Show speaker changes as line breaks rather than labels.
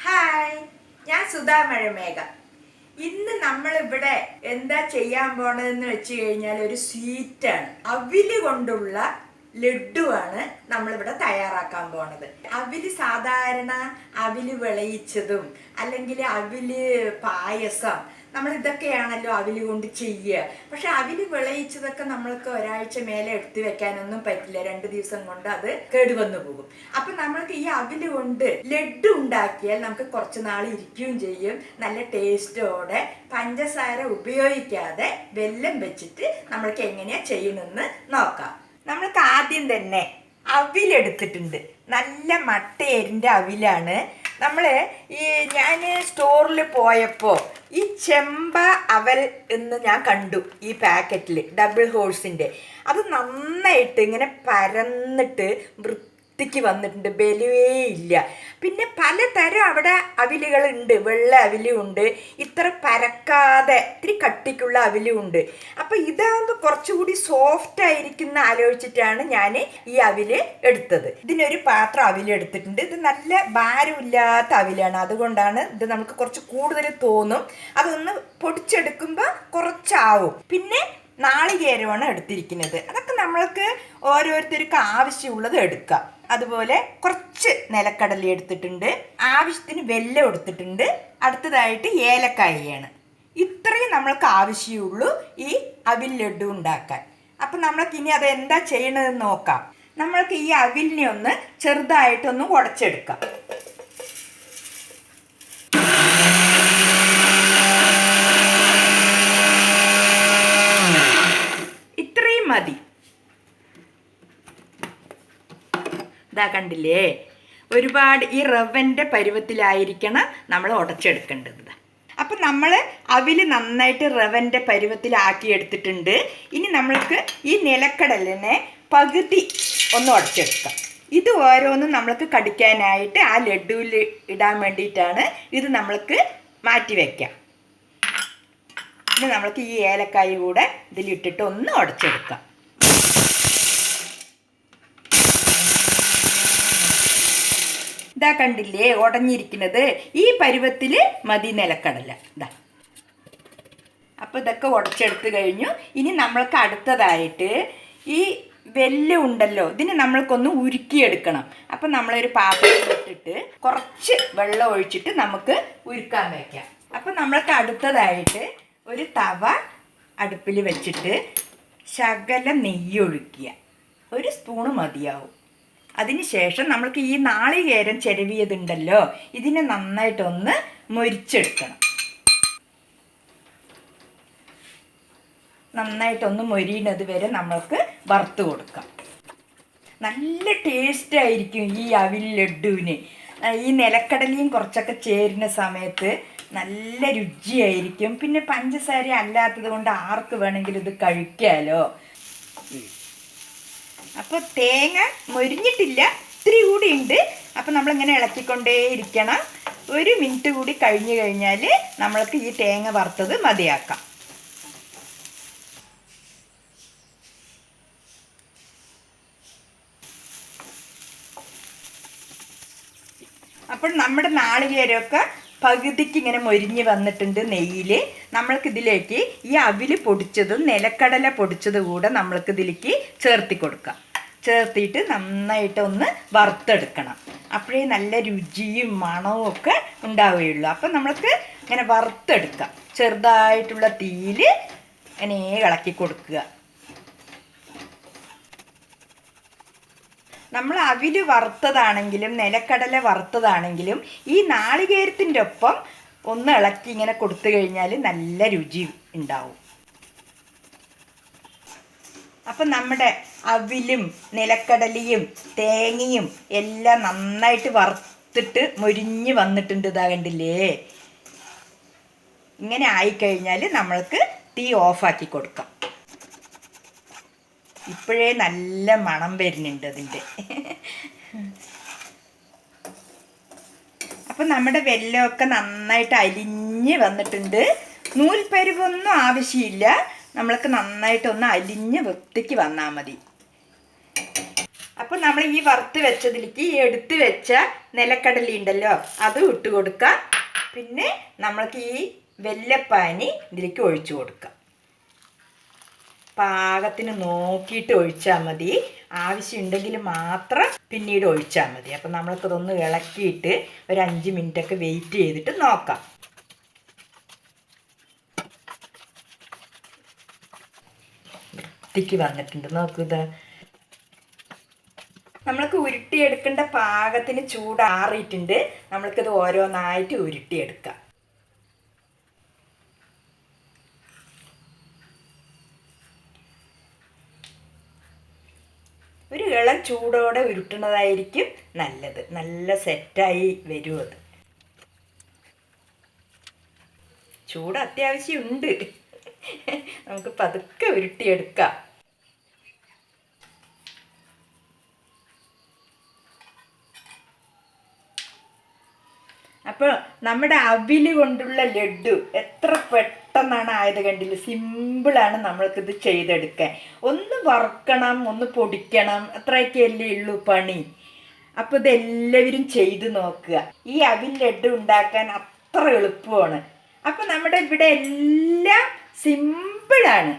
Hi, ഞാൻ സുധാ മഴമേഘം. ഇന്ന് നമ്മളിവിടെ എന്താ ചെയ്യാൻ പോണതെന്ന് വെച്ച് കഴിഞ്ഞാൽ ഒരു സ്വീറ്റാണ്. അവില് കൊണ്ടുള്ള ലഡുവാണ് നമ്മളിവിടെ തയ്യാറാക്കാൻ പോണത്. അവില് സാധാരണ അവില് വിളയിച്ചതും അല്ലെങ്കിൽ അവില് പായസം നമ്മൾ ഇതൊക്കെയാണല്ലോ അവില് കൊണ്ട് ചെയ്യുക. പക്ഷെ അവില് വിളയിച്ചതൊക്കെ നമ്മൾക്ക് ഒരാഴ്ച മേലെ എടുത്തു വെക്കാനൊന്നും പറ്റില്ല. 2 ദിവസം കൊണ്ട് അത് കേടുവന്നു പോകും. അപ്പൊ നമ്മൾക്ക് ഈ അവില് കൊണ്ട് ലഡു ഉണ്ടാക്കിയാൽ നമുക്ക് കുറച്ച് നാൾ ഇരിക്കുകയും ചെയ്യും. നല്ല ടേസ്റ്റോടെ പഞ്ചസാര ഉപയോഗിക്കാതെ വെല്ലം വെച്ചിട്ട് നമ്മൾക്ക് എങ്ങനെയാ ചെയ്യണമെന്ന് നോക്കാം. നമ്മൾക്ക് ആദ്യം തന്നെ അവിലെടുത്തിട്ടുണ്ട്. നല്ല മട്ടേരിൻ്റെ അവിലാണ്. ഞാൻ സ്റ്റോറിൽ പോയപ്പോൾ ഈ ചെമ്പ അവൽ എന്ന് ഞാൻ കണ്ടു. ഈ പാക്കറ്റിൽ ഡബിൾ ഹോഴ്സിൻ്റെ അത് നന്നായിട്ട് ഇങ്ങനെ പരന്നിട്ട് വൃത്തിക്ക് വന്നിട്ടുണ്ട്. ബലുവേ ഇല്ല. പിന്നെ പലതരം അവിടെ അവിലുകളുണ്ട്. വെള്ള അവിലുണ്ട്, ഇത്ര പരക്കാതെ ഇത്തിരി കട്ടിക്കുള്ള അവിലുണ്ട്. അപ്പോൾ ഇതാകുമ്പോൾ കുറച്ചുകൂടി സോഫ്റ്റ് ആയിരിക്കുന്ന ആലോചിച്ചിട്ടാണ് ഞാൻ ഈ അവില് എടുത്തത്. ഇതിനൊരു പാത്രം അവിലെടുത്തിട്ടുണ്ട്. ഇത് നല്ല ഭാരമില്ലാത്ത അവിലാണ്, അതുകൊണ്ടാണ് ഇത് നമുക്ക് കുറച്ച് കൂടുതൽ തോന്നും. അതൊന്ന് പൊടിച്ചെടുക്കുമ്പോൾ കുറച്ചാവും. പിന്നെ നാളികേരമാണ് എടുത്തിരിക്കുന്നത്. അതൊക്കെ നമ്മൾക്ക് ഓരോരുത്തർക്ക് ആവശ്യമുള്ളത് എടുക്കാം. അതുപോലെ കുറച്ച് നിലക്കടല എടുത്തിട്ടുണ്ട്, ആവശ്യത്തിന് വെല്ലം എടുത്തിട്ടുണ്ട്, അടുത്തതായിട്ട് ഏലക്കായയാണ്. ഇത്രയും നമ്മൾക്ക് ആവശ്യമുള്ളൂ ഈ അവിൽ ലഡു ഉണ്ടാക്കാൻ. അപ്പം നമ്മൾക്ക് ഇനി അത് എന്താ ചെയ്യണതെന്ന് നോക്കാം. നമ്മൾക്ക് ഈ അവിലിനെ ഒന്ന് ചെറുതായിട്ടൊന്ന് ഉടച്ചെടുക്കാം. ഇത്രയും മതി. ഇതാ കണ്ടില്ലേ, ഒരുപാട് ഈ റവൻ്റെ പരുവത്തിലായിരിക്കണം നമ്മൾ ഉടച്ചെടുക്കേണ്ടത്. അപ്പം നമ്മൾ അവിൽ നന്നായിട്ട് റവൻ്റെ പരുവത്തിലാക്കി എടുത്തിട്ടുണ്ട്. ഇനി നമ്മൾക്ക് ഈ നിലക്കടലിനെ പകുതി ഒന്ന് ഉടച്ചെടുക്കാം. ഇത് ഓരോന്നും നമ്മൾക്ക് കടിക്കാനായിട്ട് ആ ലഡുവിൽ ഇടാൻ വേണ്ടിയിട്ടാണ്. ഇത് നമ്മൾക്ക് മാറ്റി വയ്ക്കാം. ഇനി നമ്മൾക്ക് ഈ ഏലക്കായ കൂടെ ഇതിലിട്ടിട്ട് ഒന്ന് ഉടച്ചെടുക്കാം. ഇതാ കണ്ടില്ലേ ഉടഞ്ഞിരിക്കുന്നത്. ഈ പരുവത്തിൽ മതി നിലക്കടല. ഇതാ. അപ്പോൾ ഇതൊക്കെ ഉടച്ചെടുത്ത് കഴിഞ്ഞു. ഇനി നമ്മൾക്ക് അടുത്തതായിട്ട് ഈ വെല്ലം ഉണ്ടല്ലോ, ഇതിന് നമ്മൾക്കൊന്ന് ഉരുക്കിയെടുക്കണം. അപ്പം നമ്മളൊരു പാത്രത്തിലിട്ടിട്ട് കുറച്ച് വെള്ളം ഒഴിച്ചിട്ട് നമുക്ക് ഉരുക്കാൻ വയ്ക്കാം. അപ്പം നമ്മൾക്ക് അടുത്തതായിട്ട് ഒരു തവ അടുപ്പിൽ വെച്ചിട്ട് ശകലം നെയ്യ് ഒഴിക്കുക. 1 സ്പൂണ് മതിയാവും. അതിനുശേഷം നമ്മൾക്ക് ഈ നാളികേരം ചിരവിയതുണ്ടല്ലോ, ഇതിനെ നന്നായിട്ടൊന്ന് മൊരിച്ചെടുക്കണം. നന്നായിട്ടൊന്ന് മൊരിയുന്നത് വരെ നമ്മൾക്ക് വറുത്ത് കൊടുക്കാം. നല്ല ടേസ്റ്റ് ആയിരിക്കും ഈ അവിൽ ലഡുവിന്. ഈ നിലക്കടലയും കുറച്ചൊക്കെ ചേരുന്ന സമയത്ത് നല്ല രുചിയായിരിക്കും. പിന്നെ പഞ്ചസാര അല്ലാത്തത് കൊണ്ട് ആർക്ക് വേണമെങ്കിലും ഇത് കഴിക്കാമല്ലോ. അപ്പോൾ തേങ്ങ മൊരിഞ്ഞിട്ടില്ല, ഇത്തിരി കൂടി ഉണ്ട്. അപ്പോൾ നമ്മളിങ്ങനെ ഇളക്കിക്കൊണ്ടേ ഇരിക്കണം. 1 മിനിറ്റ് കൂടി കഴിഞ്ഞ് കഴിഞ്ഞാൽ നമ്മൾക്ക് ഈ തേങ്ങ വറുത്തത് മതിയാക്കാം. അപ്പോൾ നമ്മുടെ നാളികേരമൊക്കെ പകുതിക്ക് ഇങ്ങനെ മൊരിഞ്ഞ് വന്നിട്ടുണ്ട് നെയ്യിൽ. നമ്മൾക്കിതിലേക്ക് ഈ അവിൽ പൊടിച്ചതും നിലക്കടല പൊടിച്ചതും കൂടെ നമ്മൾക്കിതിലേക്ക് ചേർത്തി കൊടുക്കാം. ചേർത്തിട്ട് നന്നായിട്ട് ഒന്ന് വറുത്തെടുക്കണം. അപ്പോഴേ നല്ല രുചിയും മണവും ഒക്കെ ഉണ്ടാവുകയുള്ളൂ. അപ്പം നമ്മൾക്ക് ഇങ്ങനെ വറുത്തെടുക്കാം. ചെറുതായിട്ടുള്ള തീയിൽ ഇങ്ങനെ ഇളക്കി കൊടുക്കുക. നമ്മൾ അവിൽ വറുത്തതാണെങ്കിലും നിലക്കടല വറുത്തതാണെങ്കിലും ഈ നാളികേരത്തിൻ്റെ ഒപ്പം ഒന്ന് ഇളക്കി ഇങ്ങനെ കൊടുത്തു കഴിഞ്ഞാൽ നല്ല രുചി ഉണ്ടാവും. അപ്പം നമ്മുടെ അവിലും നിലക്കടലയും തേങ്ങയും എല്ലാം നന്നായിട്ട് വറുത്തിട്ട് മൊരിഞ്ഞ് വന്നിട്ടുണ്ട്. ഇതാ കണ്ടില്ലേ. ഇങ്ങനെ ആയിക്കഴിഞ്ഞാൽ നമ്മൾക്ക് തീ ഓഫാക്കി കൊടുക്കാം. ഇപ്പോഴേ നല്ല മണം വരുന്നുണ്ട് അതിൻ്റെ. അപ്പം നമ്മുടെ വെല്ലമൊക്കെ നന്നായിട്ട് അലിഞ്ഞ് വന്നിട്ടുണ്ട്. നൂൽപ്പരുവൊന്നും ആവശ്യമില്ല. നമ്മൾക്ക് നന്നായിട്ടൊന്ന് അലിഞ്ഞ് വൃത്തിക്ക് വന്നാൽ മതി. അപ്പോൾ നമ്മൾ ഈ വറുത്ത് വെച്ചതിലേക്ക് ഈ എടുത്ത് വെച്ച നിലക്കടല ഉണ്ടല്ലോ അതും ഇട്ട് കൊടുക്കുക. പിന്നെ നമ്മൾക്ക് ഈ വെല്ലപ്പാനി ഇതിലേക്ക് ഒഴിച്ചു കൊടുക്കാം. പാകത്തിന് നോക്കിയിട്ട് ഒഴിച്ചാൽ മതി. ആവശ്യമുണ്ടെങ്കിൽ മാത്രം പിന്നീട് ഒഴിച്ചാൽ മതി. അപ്പം നമ്മൾക്കിതൊന്ന് ഇളക്കിയിട്ട് ഒരു 5 മിനിറ്റൊക്കെ വെയിറ്റ് ചെയ്തിട്ട് നോക്കാം. വൃത്തിക്ക് വന്നിട്ടുണ്ട്, നോക്കുക. നമ്മൾക്ക് ഉരുട്ടിയെടുക്കേണ്ട പാകത്തിന് ചൂടാറിയിട്ടുണ്ട്. നമ്മൾക്കിത് ഓരോന്നായിട്ട് ഉരുട്ടിയെടുക്കാം. ഒരു ഇളം ചൂടോടെ ഉരുട്ടുന്നതായിരിക്കും നല്ലത്. നല്ല സെറ്റായി വരും അത്. ചൂട് അത്യാവശ്യമുണ്ട്. നമുക്ക് പതുക്കെ ഉരുട്ടിയെടുക്കാം. അപ്പോൾ നമ്മുടെ അവില് കൊണ്ടുള്ള ലഡ്ഡു എത്ര പെട്ടെന്നാണ് ആയത് കണ്ടില്ല. സിമ്പിളാണ് നമ്മൾക്കിത് ചെയ്തെടുക്കാൻ. ഒന്ന് വറുക്കണം, ഒന്ന് പൊടിക്കണം, അത്രയൊക്കെയല്ലേ ഉള്ളൂ പണി. അപ്പോൾ ഇതെല്ലാവരും ചെയ്ത് നോക്കുക. ഈ അവിൽ ലഡ്ഡു ഉണ്ടാക്കാൻ അത്ര എളുപ്പമാണ്. അപ്പോൾ നമ്മുടെ ഇവിടെ എല്ലാം സിമ്പിളാണ്.